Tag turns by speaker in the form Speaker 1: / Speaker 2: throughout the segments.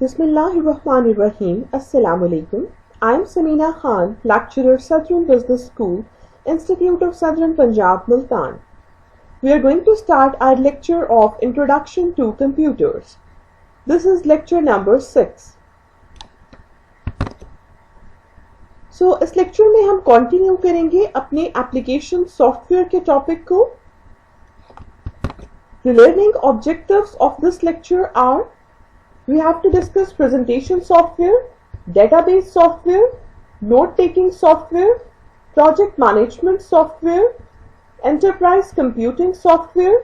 Speaker 1: Bismillahirrahmanirrahim. Assalamu alaikum. I am Samina Khan, lecturer, Southern Business School, Institute of Southern Punjab, Multan. We are going to start our lecture of Introduction to Computers. This is lecture number 6. So, इस lecture में हम continue करेंगे अपने application software के topic को. The learning objectives of this lecture are: we have to discuss presentation software, database software, note-taking software, project management software, enterprise computing software,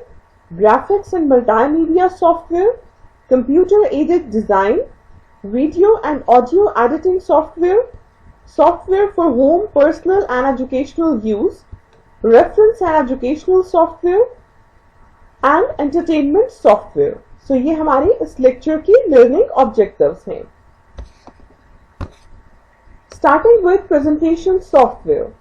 Speaker 1: graphics and multimedia software, computer-aided design, video and audio editing software, software for home, personal and educational use, reference and educational software, and entertainment software. So ये हमारे इस lecture की learning objectives हैं. Starting with presentation software.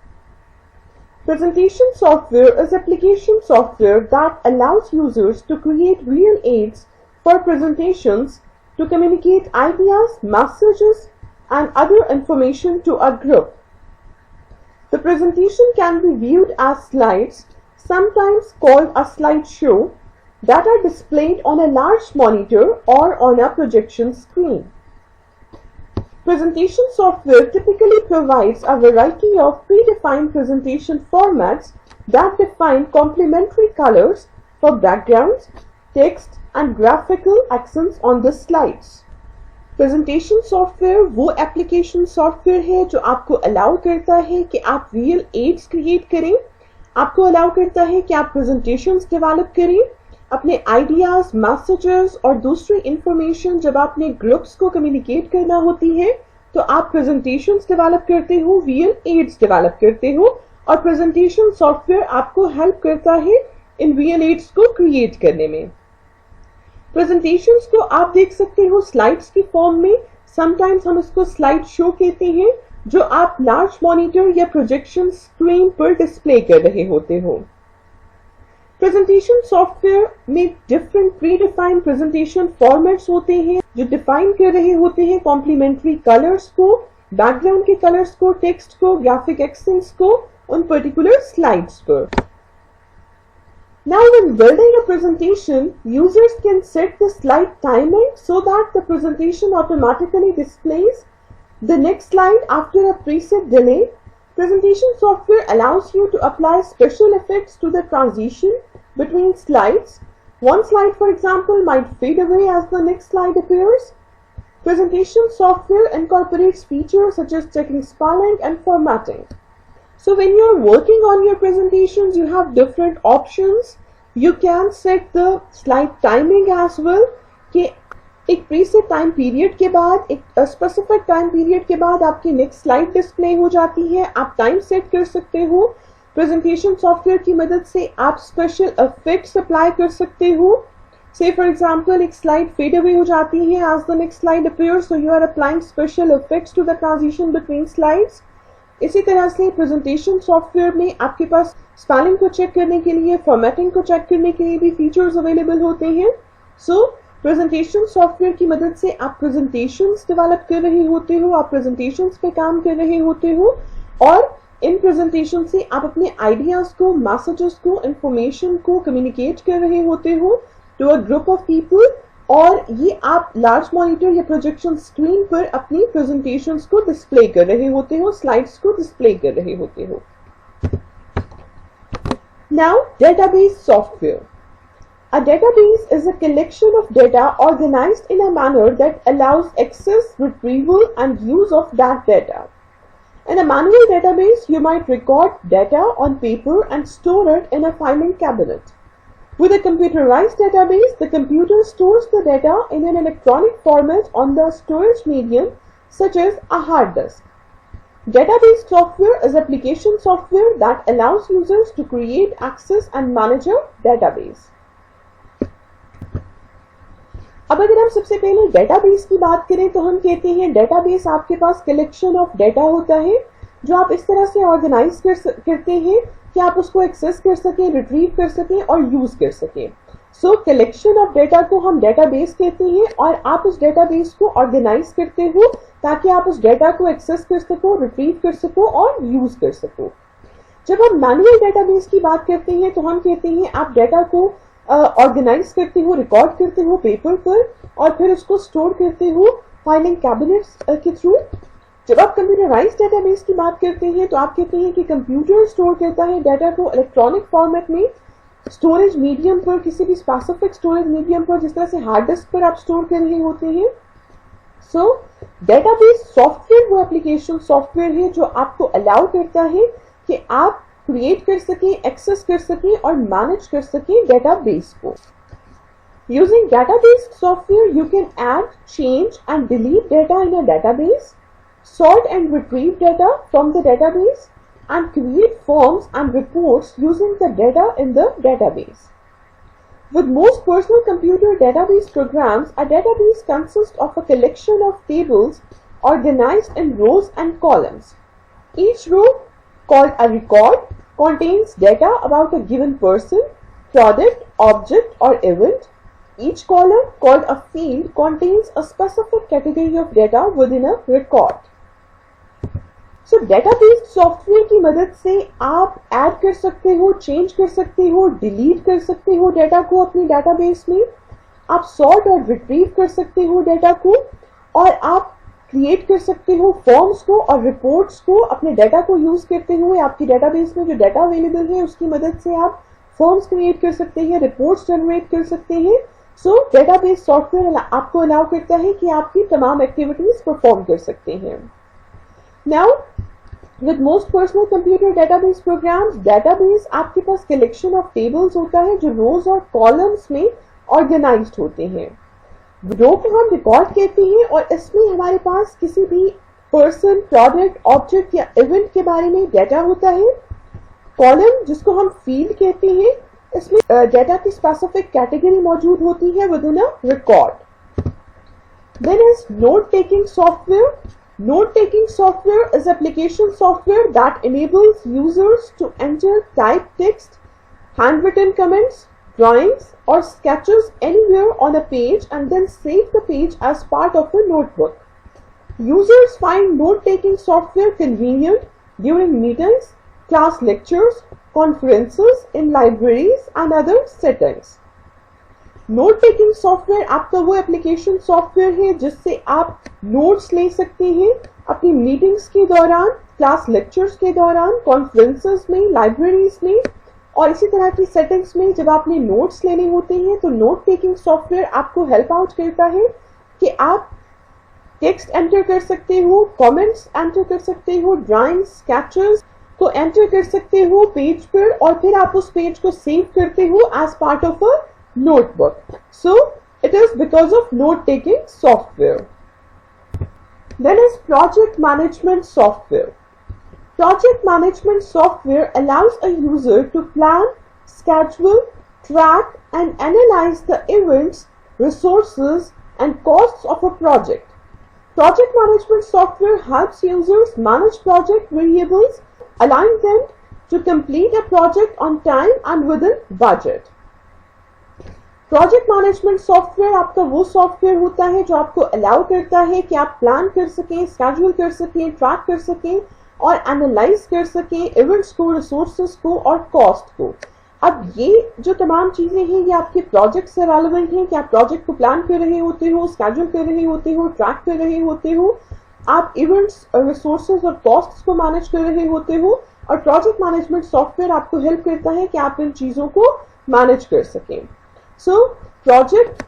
Speaker 1: Presentation software is application software that allows users to create real aids for presentations to communicate ideas, messages, and other information to a group. The presentation can be viewed as slides, sometimes called a slideshow, that are displayed on a large monitor or on a projection screen. Presentation software typically provides a variety of predefined presentation formats that define complementary colors for backgrounds, text, and graphical accents on the slides. Presentation software वो application software है जो आपको allow करता है कि आप real aids create करें, आपको allow करता है कि आप presentations develop करें, अपने आइडियाज, मैसेजेस और दूसरी इंफॉर्मेशन जब आपने ग्रुप्स को कम्युनिकेट करना होती है तो आप प्रेजेंटेशंस डेवलप करते हो, रियल एड्स डेवलप करते हो और प्रेजेंटेशन सॉफ्टवेयर आपको हेल्प करता है इन रियल एड्स को क्रिएट करने में. प्रेजेंटेशंस को आप देख सकते हो स्लाइड्स की फॉर्म में. समटाइम्स हम इसको स्लाइड शो कहते हैं जो आप लार्ज मॉनिटर या प्रोजेक्शन स्क्रीन पर डिस्प्ले कर रहे होते हो. प्रेजेंटेशन सॉफ्टवेयर में डिफरेंट प्रीडिफाइंड प्रेजेंटेशन फॉर्मेट्स होते हैं जो डिफाइन कर रहे होते हैं कॉम्प्लीमेंट्री कलर्स को, बैकग्राउंड के कलर्स को, टेक्स्ट को, ग्राफिक एक्सेंट्स को उन पर्टिकुलर स्लाइड्स पर. Now when building a presentation, users can set the slide timing so that the presentation automatically displays the next slide after a preset delay. Presentation software allows you to apply special effects to the transition between slides. One slide, for example, might fade away as the next slide appears. Presentation software incorporates features such as checking spelling and formatting. So when you're working on your presentations, you have different options. You can set the slide timing as well. कि एक preset time period के बाद, एक specific time period के बाद आपकी next slide display हो जाती है. आप टाइम सेट कर सकते हो. प्रेजेंटेशन सॉफ्टवेयर की मदद से आप स्पेशल इफेक्ट्स अप्लाई कर सकते हो. से फॉर एग्जांपल एक स्लाइड फेड अवे हो जाती है as the next slide appears, so you are applying special effects to the transition between slides. इसी तरह से प्रेजेंटेशन सॉफ्टवेयर में आपके पास स्पेलिंग को चेक करने के लिए, फॉर्मेटिंग को चेक करने के लिए भी फीचर्स अवेलेबल होते हैं. सो प्रेजेंटेशन सॉफ्टवेयर की मदद से आप प्रेजेंटेशंस डेवलप कर रहे होते हो, आप प्रेजेंटेशंस पे काम कर रहे होते हो और इन प्रेजेंटेशन से आप अपने आइडियाज को, मैसेजेस को, इंफॉर्मेशन को कम्युनिकेट कर रहे होते हो to a group of people और ये आप लार्ज मॉनिटर या प्रोजेक्शन स्क्रीन पर अपनी प्रेजेंटेशंस को डिस्प्ले कर रहे होते हो, स्लाइड्स को डिस्प्ले कर रहे होते हो. Now database software. A database is a collection of data organized in a manner that allows access, retrieval, and use of that data. In a manual database, you might record data on paper and store it in a filing cabinet. With a computerized database, the computer stores the data in an electronic format on the storage medium, such as a hard disk. Database software is application software that allows users to create, access, and manage a database. अब अगर हम सबसे पहले database की बात करें तो हम कहते हैं डेटाबेस आपके पास कलेक्शन ऑफ डेटा होता है जो आप इस तरह से ऑर्गेनाइज करते हैं कि आप उसको एक्सेस कर सकें, रिट्रीव कर सकें और यूज कर सकें. सो कलेक्शन ऑफ डेटा को हम डेटाबेस कहते हैं और आप उस डेटाबेस को ऑर्गेनाइज करते हो ताकि आप उस डेटा को एक्सेस कर सको, रिट्रीव कर सको और यूज कर सको। जब हम मैनुअल डेटाबेस की बात करते हैं तो हम कहते हैं आप डेटा को ऑर्गेनाइज करते हो, रिकॉर्ड करते हो पेपर पर और फिर उसको स्टोर करते हो फाइलिंग कैबिनेट्स के थ्रू। जब आप कंप्यूटराइज डेटाबेस की बात करते हैं तो आप कहते हैं कि कंप्यूटर स्टोर करता है डेटा को इलेक्ट्रॉनिक फॉर्मेट में स्टोरेज मीडियम पर, किसी भी स्पेसिफिक स्टोरेज मीडियम पर, जिस तरह से हार्ड डिस्क पर आप स्टोर कर रहे होते हैं। सो डेटाबेस सॉफ्टवेयर वो एप्लीकेशन सॉफ्टवेयर है जो आपको अलाउ करता है कि आप क्रिएट कर सकें, एक्सेस कर सकें और मैनेज कर सकें डेटाबेस को। Using database software, you can add, change and delete data in a database, sort and retrieve data from the database, and create forms and reports using the data in the database. With most personal computer database programs, a database consists of a collection of tables organized in rows and columns. Each row, called a record, contains data about a given person, product, object or event. Each column, called a field, contains a specific category of data within a record. So, database software की मदद से आप add कर सकते हो, change कर सकते हो, डिलीट कर सकते हो डेटा को अपनी डेटाबेस में, आप सॉर्ट और रिट्रीव कर सकते हो डेटा को और आप क्रिएट कर सकते हो फॉर्म्स को और रिपोर्ट्स को अपने डेटा को यूज करते हुए। आपकी डेटाबेस में जो डेटा अवेलेबल है उसकी मदद से आप फॉर्म्स क्रिएट कर सकते हैं, रिपोर्ट्स जनरेट कर सकते हैं। सो डेटाबेस सॉफ्टवेयर आपको अलाउ करता है कि आपकी तमाम एक्टिविटीज परफॉर्म कर सकते हैं। Now with most personal computer database programs, database आपके पास कलेक्शन ऑफ टेबल्स होता है जो रोज और कॉलम्स में ऑर्गेनाइज्ड होते हैं। रो को हम रिकॉर्ड कहते हैं और इसमें हमारे पास किसी भी पर्सन, प्रोडक्ट, ऑब्जेक्ट या इवेंट के बारे में डेटा होता है। कॉलम जिसको हम फील्ड कहते हैं, इसमें डेटा की स्पेसिफिक कैटेगरी मौजूद होती है within a record. Then is note taking software. Note taking software is application software that enables users to enter typed text, handwritten comments, drawings or sketches anywhere on a page and then save the page as part of a notebook. Users find note-taking software convenient during meetings, class lectures, conferences, in libraries and other settings. Note taking software आपका वो application software है जिससे आप notes ले सकते हैं अपनी meetings के दौरान, क्लास लेक्चर्स के दौरान, कॉन्फ्रेंसेस में, लाइब्रेरीज में और इसी तरह की सेटिंग्स में। जब आपने नोट्स लेने होते हैं तो नोट टेकिंग सॉफ्टवेयर आपको हेल्प आउट करता है कि आप टेक्स्ट एंटर कर सकते हो, कमेंट्स एंटर कर सकते हो, ड्राइंग्स, स्केचेस को एंटर कर सकते हो पेज पर और फिर आप उस पेज को सेव करते हो as part of a notebook. So it is because of note taking software. Then is project management software. Project management software allows a user to plan, schedule, track and analyze the events, resources and costs of a project. Project management software helps users manage project variables, allowing them to complete a project on time and within budget. Project management software आपका वो software होता है जो आपको allow करता है कि आप प्लान कर सकें, स्केड्यूल कर सकें, ट्रैक कर सकें और एनालाइज कर सकें इवेंट्स को, रिसोर्सेज को और कॉस्ट को। अब ये जो तमाम चीजें हैं ये आपके प्रोजेक्ट से रेलेवेंट हैं कि आप प्रोजेक्ट को प्लान कर रहे होते हो, स्केड्यूल कर रहे होते हो, ट्रैक कर रहे होते हो, आप इवेंट्स, रिसोर्सेज और कॉस्ट को मैनेज कर रहे होते हो और प्रोजेक्ट मैनेजमेंट सॉफ्टवेयर आपको हेल्प करता है कि आप इन चीजों को मैनेज कर सकें। सो प्रोजेक्ट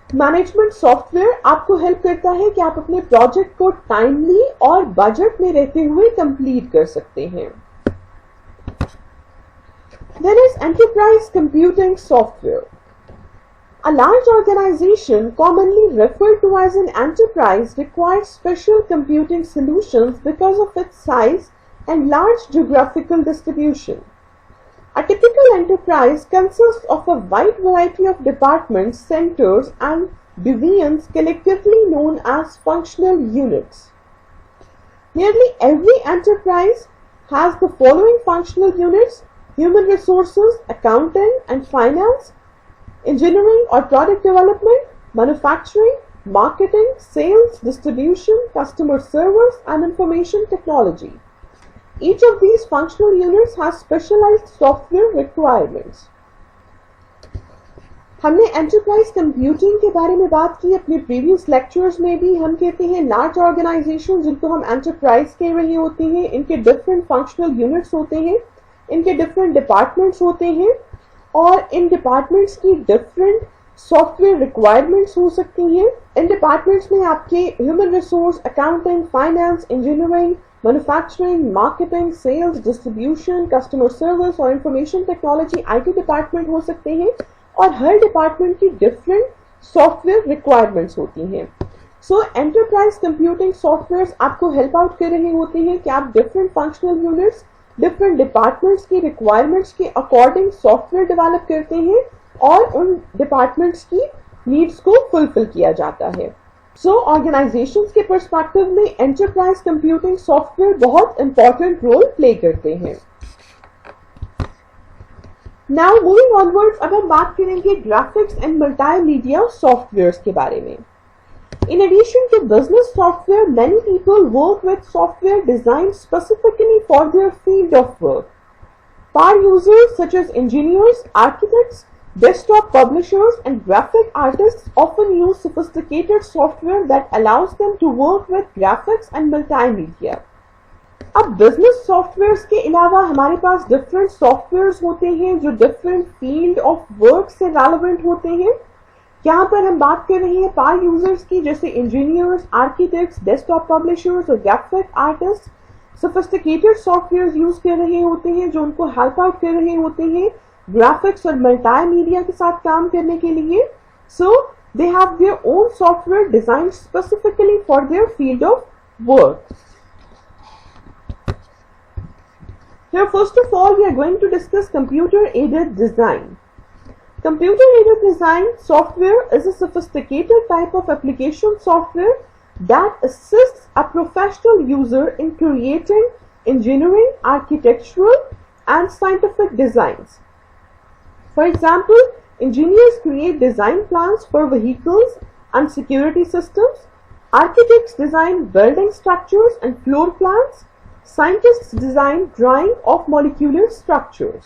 Speaker 1: मैनेजमेंट सॉफ्टवेयर आपको हेल्प करता है कि आप अपने प्रोजेक्ट को टाइमली और बजट में रहते हुए कंप्लीट कर सकते हैं। There is enterprise computing software. A large organization, commonly referred to as an enterprise, requires special computing solutions because of its size and large geographical distribution. A typical enterprise consists of a wide variety of departments, centers, and divisions collectively known as functional units. Nearly every enterprise has the following functional units: human resources, accounting and finance, engineering or product development, manufacturing, marketing, sales, distribution, customer service, and information technology. Each of these functional units has specialized software requirements. हमने enterprise computing के बारे में बात की अपने previous lectures में भी. हम कहते हैं लार्ज ऑर्गेनाइजेशन जिनको हम एंटरप्राइज कह रहे होते हैं, इनके डिफरेंट फंक्शनल यूनिट्स होते हैं, इनके डिफरेंट डिपार्टमेंट्स होते हैं और इन डिपार्टमेंट्स की डिफरेंट सॉफ्टवेयर रिक्वायरमेंट्स हो सकती हैं. इन डिपार्टमेंट्स में आपके human resource, accounting, finance, engineering, manufacturing, marketing, sales, distribution, customer service और इंफॉर्मेशन टेक्नोलॉजी आईटी डिपार्टमेंट हो सकते हैं और हर डिपार्टमेंट की डिफरेंट सॉफ्टवेयर रिक्वायरमेंट्स होती हैं. सो एंटरप्राइज कंप्यूटिंग सॉफ्टवेयर आपको हेल्प आउट कर रहे होते हैं कि आप different functional units, different departments की रिक्वायरमेंट्स के अकॉर्डिंग सॉफ्टवेयर डेवलप करते हैं और उन डिपार्टमेंट्स की नीड्स को फुलफिल किया जाता है. सो ऑर्गेनाइजेशंस के पर्सपेक्टिव में एंटरप्राइज कंप्यूटिंग सॉफ्टवेयर बहुत इंपॉर्टेंट रोल प्ले करते हैं. नाउ मूविंग ऑनवर्ड्स, अब हम बात करेंगे ग्राफिक्स एंड मल्टीमीडिया सॉफ्टवेयर्स के बारे में. In addition to business software, many people work with software designed specifically for their field of work. Power users such as engineers, architects, desktop publishers, and graphic artists often use sophisticated software that allows them to work with graphics and multimedia. अब business softwares के अलावा हमारे पास different softwares होते हैं जो different field of work से relevant होते हैं. यहाँ पर हम बात कर रहे हैं पावर यूजर्स की, जैसे इंजीनियर्स, आर्किटेक्ट्स, डेस्कटॉप पब्लिशर्स और graphic artist sophisticated software use कर रहे होते हैं जो उनको हेल्प आउट कर रहे होते हैं ग्राफिक्स और मल्टीमीडिया के साथ काम करने के लिए. So they have their own software design specifically for their field of work. Here, first of all, we are going to discuss computer-aided design. Computer-aided design software is a sophisticated type of application software that assists a professional user in creating engineering, architectural, and scientific designs. For example, engineers create design plans for vehicles and security systems. Architects design building structures and floor plans. Scientists design drawing of molecular structures.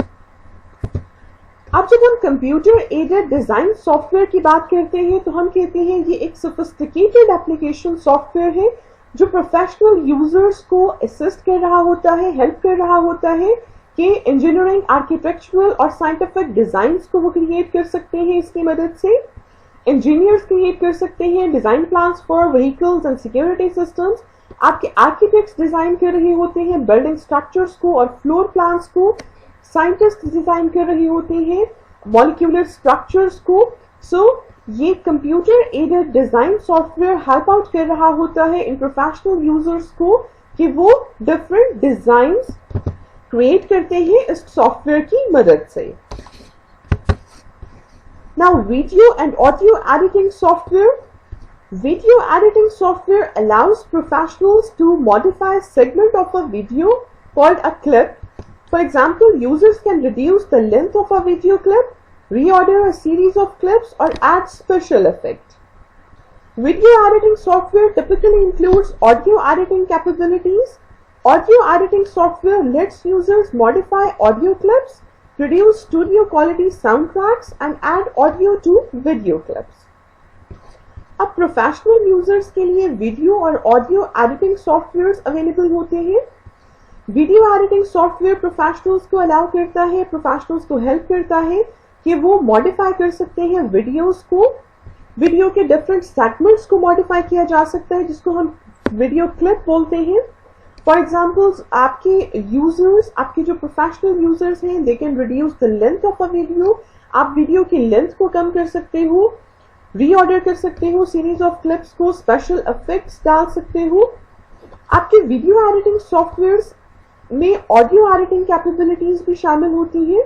Speaker 1: अब जब हम computer aided design software की बात करते हैं तो हम कहते हैं ये एक सोफिस्टिकेटेड एप्लीकेशन सॉफ्टवेयर है जो प्रोफेशनल यूजर्स को असिस्ट कर रहा होता है, हेल्प कर रहा होता है कि इंजीनियरिंग, आर्किटेक्चरल और साइंटिफिक डिजाइंस को वो क्रिएट कर सकते हैं. इसकी मदद से इंजीनियर्स क्रिएट कर सकते हैं design plans for vehicles and security systems. आपके आर्किटेक्ट्स डिजाइन कर रहे होते हैं बिल्डिंग स्ट्रक्चर्स को और फ्लोर प्लान्स को. साइंटिस्ट डिजाइन कर रहे होते हैं मॉलिक्यूलर स्ट्रक्चर्स को. सो ये computer aided design software help out कर रहा होता है इन प्रोफेशनल यूजर्स को कि वो डिफरेंट डिजाइन्स क्रिएट करते हैं इस सॉफ्टवेयर की मदद से. Now video and audio editing software. Video editing software allows professionals to modify a segment of a video called a clip. For example, users can reduce the length of a video clip, reorder a series of clips, or add special effects. Video editing software typically includes audio editing capabilities. Audio editing software lets users modify audio clips, produce studio quality soundtracks, and add audio to video clips. अब professional users के लिए video और audio editing softwares available होते हैं. Video editing software professionals को allow करता है, professionals को हेल्प करता है कि वो मॉडिफाई कर सकते हैं वीडियोस को. वीडियो के डिफरेंट सेगमेंट्स को मॉडिफाई किया जा सकता है जिसको हम वीडियो क्लिप बोलते हैं. फॉर एग्जाम्पल, आपके यूजर्स, आपके जो प्रोफेशनल यूजर्स हैं, they can reduce the length of a video. आप वीडियो की लेंथ को कम कर सकते हो, रीऑर्डर कर सकते हो सीरीज ऑफ क्लिप्स को, स्पेशल इफेक्ट्स डाल सकते हो. आपके वीडियो एडिटिंग सॉफ्टवेयर्स में ऑडियो एडिटिंग कैपेबिलिटीज भी शामिल होती हैं.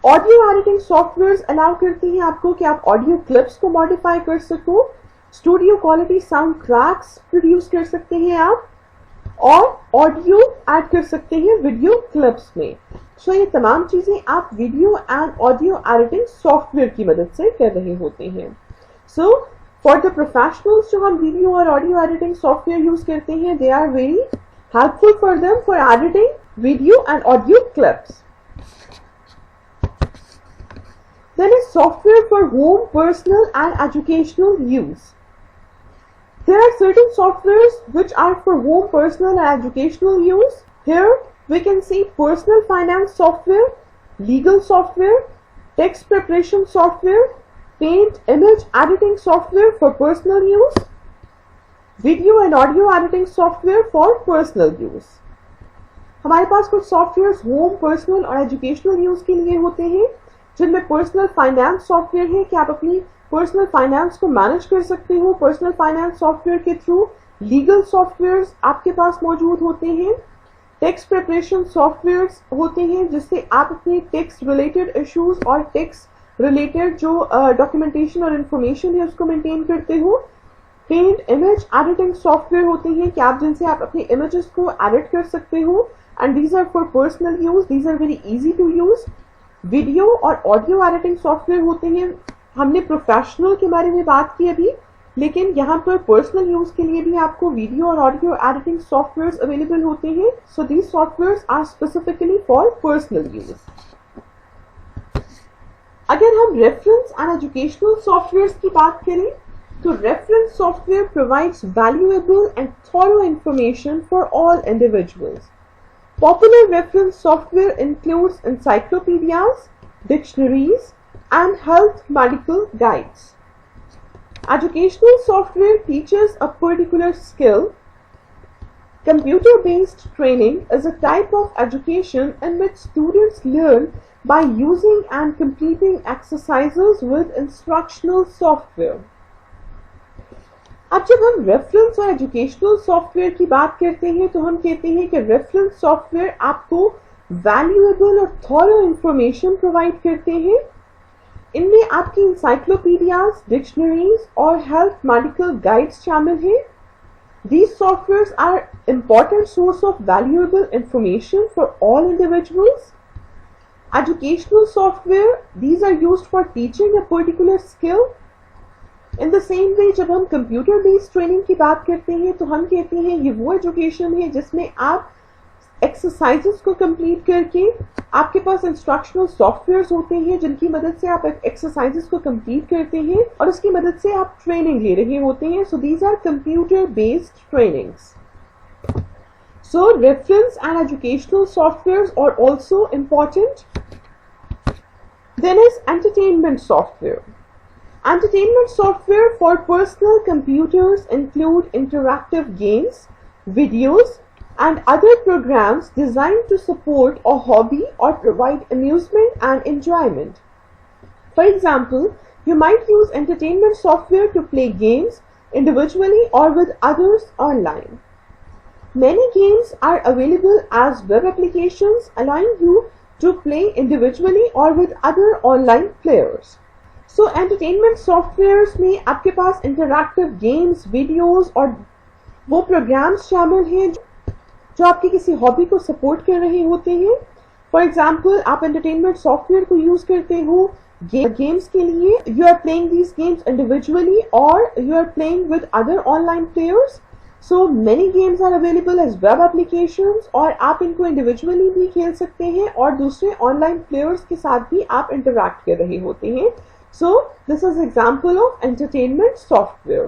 Speaker 1: ऑडियो एडिटिंग सॉफ्टवेयर्स अलाउ करती हैं आपको कि आप ऑडियो क्लिप्स को मॉडिफाई कर सको, studio quality sound tracks produce कर सकते हैं आप, और ऑडियो ऐड कर सकते हैं वीडियो क्लिप्स में. सो ये तमाम चीज़ें आप video and audio editing software की मदद से कर रहे होते हैं। सो फॉर द प्रोफेशनल्स जो हम वीडियो और ऑडियो एडिटिंग सॉफ्टवेयर यूज करते हैं, they are very helpful for them for editing video and audio clips. Then is software for home, personal and educational use. There are certain softwares which are for home, personal and educational use. Here we can see personal finance software, legal software, text preparation software, paint image editing software for personal use, video and audio editing software for personal use. हमारे पास कुछ software home, personal और educational use के लिए होते हैं, जिनमें personal finance software है कि आप अपनी पर्सनल फाइनेंस को मैनेज कर सकते हो। पर्सनल फाइनेंस सॉफ्टवेयर के थ्रू लीगल सॉफ्टवेयर्स आपके पास मौजूद होते हैं। टेक्स्ट प्रिपरेशन सॉफ्टवेयर्स होते हैं जिससे आप अपने टेक्स्ट रिलेटेड इश्यूज और टेक्स्ट रिलेटेड जो डॉक्यूमेंटेशन और इंफॉर्मेशन है उसको मेंटेन करते हो। पेंट इमेज एडिटिंग सॉफ्टवेयर होते हैं कि आप जिनसे आप अपने इमेजेस को एडिट कर सकते हो, and these are for personal use, these are very easy to use. Video और ऑडियो एडिटिंग सॉफ्टवेयर होते हैं, हमने प्रोफेशनल के बारे में बात की अभी, लेकिन यहाँ पर पर्सनल यूज के लिए भी आपको वीडियो और ऑडियो एडिटिंग सॉफ्टवेयर अवेलेबल होते हैं। So these software are specifically for personal use. अगर हम रेफरेंस एंड एजुकेशनल सॉफ्टवेयर की बात करें तो reference software provides valuable and thorough information for all individuals. Popular reference software includes encyclopedias, dictionaries, and health medical guides. Educational software teaches a particular skill. Computer-based training is a type of education in which students learn by using and completing exercises with instructional software. अब जब हम reference और educational software की बात करते हैं तो हम कहते हैं कि रेफरेंस सॉफ्टवेयर आपको वैल्यूएबल और थॉरो इंफॉर्मेशन प्रोवाइड करते हैं। इनमें आपकी इंसाइक्लोपीडियाज, डिक्शनरीज और हेल्थ मेडिकल गाइड्स शामिल हैं। These softwares are important source of valuable information for all individuals. Educational software, these are used for teaching a particular skill. In the same way जब हम computer based training की बात करते हैं तो हम कहते हैं ये वो एजुकेशन है जिसमें आप एक्सरसाइजेस को कंप्लीट करके आपके पास इंस्ट्रक्शनल सॉफ्टवेयर्स होते हैं जिनकी मदद से आप एक्सरसाइजेस को कंप्लीट करते हैं और उसकी मदद से आप ट्रेनिंग ले रहे होते हैं। So these are computer based trainings. So reference and educational softwares are also important. Then is entertainment software. Entertainment software for personal computers include interactive games, videos, and other programs designed to support a hobby or provide amusement and enjoyment. For example, you might use entertainment software to play games individually or with others online. Many games are available as web applications, allowing you to play individually or with other online players. So entertainment softwares में आपके पास interactive games, videos और वो programmes शामिल हैं जो आपकी किसी hobby को सपोर्ट कर रहे होते हैं। फॉर एग्जांपल, आप एंटरटेनमेंट सॉफ्टवेयर को यूज करते हो गेम्स के लिए, you are playing these games individually और you are playing with other online players. So many games are available as web applications और आप इनको इंडिविजुअली भी खेल सकते हैं और दूसरे ऑनलाइन प्लेयर्स के साथ भी आप इंटरैक्ट कर रहे होते हैं। So this is example of entertainment software.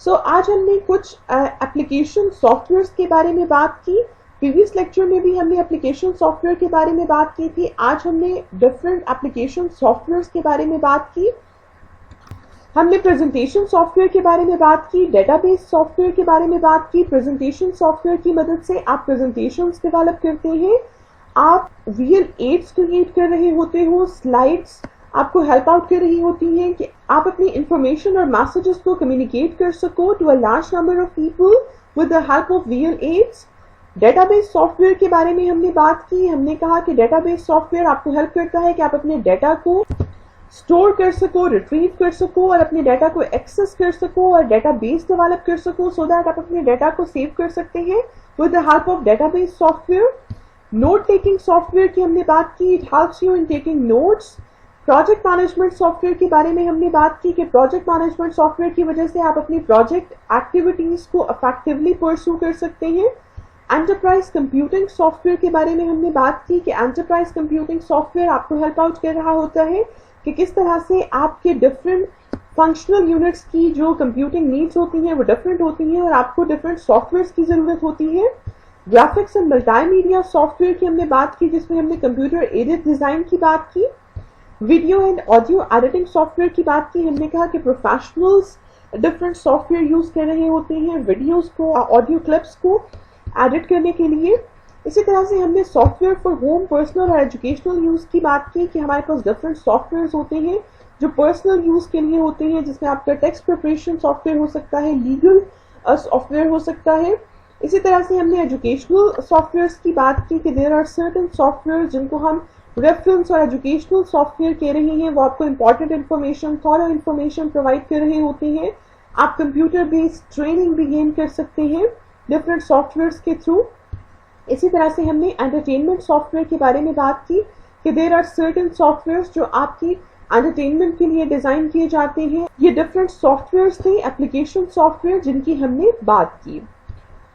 Speaker 1: So आज हमने कुछ एप्लीकेशन सॉफ्टवेयर्स के बारे में बात की। प्रीवियस लेक्चर में भी हमने एप्लीकेशन सॉफ्टवेयर के बारे में बात की थी। आज हमने डिफरेंट एप्लीकेशन सॉफ्टवेयर्स के बारे में बात की। हमने प्रेजेंटेशन सॉफ्टवेयर के बारे में बात की, डेटाबेस सॉफ्टवेयर के बारे में बात की। प्रेजेंटेशन सॉफ्टवेयर की मदद से आप प्रेजेंटेशंस डेवलप करते हैं, आप रियल एड्स क्रिएट कर रहे होते हो, स्लाइड्स आपको हेल्प आउट कर रही होती हैं कि आप अपनी इंफॉर्मेशन और मैसेजेस को कम्युनिकेट कर सको to a large number of people with the help of real aids. Database software के बारे में हमने बात की। हमने कहा कि डेटाबेस सॉफ्टवेयर आपको हेल्प करता है कि आप अपने डाटा को स्टोर कर सको, रिट्रीव कर सको और अपने डाटा को एक्सेस कर सको और डेटाबेस डेवलप कर सको सो दैट आप अपने डाटा को सेव कर सकते हैं with the help of database software. Note taking software की हमने बात की, it helps you in taking notes. Project management software के बारे में हमने बात की कि प्रोजेक्ट मैनेजमेंट सॉफ्टवेयर की वजह से आप अपनी प्रोजेक्ट एक्टिविटीज को इफेक्टिवली परस्यू कर सकते हैं। एंटरप्राइज कंप्यूटिंग सॉफ्टवेयर के बारे में हमने बात की कि एंटरप्राइज कंप्यूटिंग सॉफ्टवेयर आपको हेल्प आउट कर रहा होता है कि किस तरह से आपके डिफरेंट फंक्शनल यूनिट्स की जो कंप्यूटिंग नीड्स होती हैं वो डिफरेंट होती हैं और आपको डिफरेंट सॉफ्टवेयर की ज़रूरत होती है। ग्राफिक्स एंड मल्टीमीडिया सॉफ्टवेयर की हमने बात की जिसमें हमने कंप्यूटर एडेड डिज़ाइन की बात की। Video and audio editing software की बात की, हमने कहा कि प्रोफेशनल्स डिफरेंट सॉफ्टवेयर यूज़ कर रहे होते हैं वीडियोज़ को, ऑडियो क्लिप्स को एडिट करने के लिए। इसी तरह से हमने सॉफ्टवेयर फॉर होम, पर्सनल और एजुकेशनल यूज़ की बात की कि हमारे पास डिफरेंट सॉफ्टवेयर होते हैं जो पर्सनल यूज़ के लिए होते हैं, जिसमें आपका टेक्स्ट प्रिपरेशन सॉफ्टवेयर हो सकता है, लीगल सॉफ्टवेयर हो सकता है। इसी तरह से हमने एजुकेशनल सॉफ्टवेयर की बात की कि देयर आर सर्टेन सॉफ्टवेयर जिनको हम रेफरेंस और एजुकेशनल सॉफ्टवेयर कह रहे हैं, वो आपको important information, thorough information provide कर रहे होते हैं। आप कंप्यूटर बेस्ड ट्रेनिंग भी गेन कर सकते हैं डिफरेंट सॉफ्टवेयर्स के थ्रू। इसी तरह से हमने एंटरटेनमेंट सॉफ्टवेयर के बारे में बात की कि देयर आर सर्टेन सॉफ्टवेयर्स जो आपकी एंटरटेनमेंट के लिए डिज़ाइन किए जाते हैं। ये डिफरेंट सॉफ्टवेयर्स थे, एप्लीकेशन सॉफ्टवेयर जिनकी हमने बात की।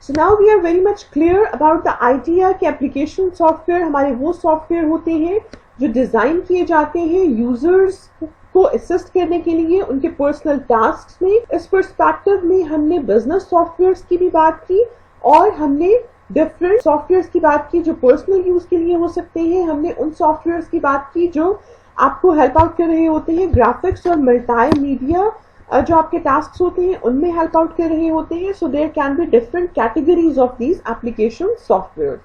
Speaker 1: So now we are very much clear about the idea कि एप्लीकेशन सॉफ्टवेयर हमारे वो सॉफ्टवेयर होते हैं जो डिज़ाइन किए जाते हैं यूजर्स को असिस्ट करने के लिए उनके पर्सनल टास्क्स में। इस पर्सपेक्टिव में हमने बिजनेस सॉफ्टवेयर्स की भी बात की और हमने डिफरेंट सॉफ्टवेयर्स की बात की जो पर्सनल यूज के लिए हो सकते हैं। हमने उन सॉफ्टवेयर्स की बात की जो आपको हेल्प आउट कर रहे होते हैं, ग्राफिक्स और मल्टीमीडिया जो आपके टास्क होते हैं उनमें हेल्प आउट कर रहे होते हैं। So there can be different categories of these application software.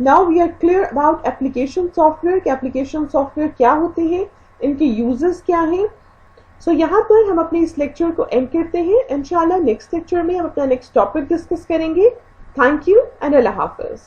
Speaker 1: Now we are clear about application software कि एप्लीकेशन सॉफ्टवेयर क्या होते हैं, इनके यूजेस क्या हैं। सो यहाँ पर हम अपने इस लेक्चर को एंड करते हैं। इंशाल्लाह नेक्स्ट लेक्चर में हम अपना नेक्स्ट टॉपिक डिस्कस करेंगे। Thank you and Allah Hafiz.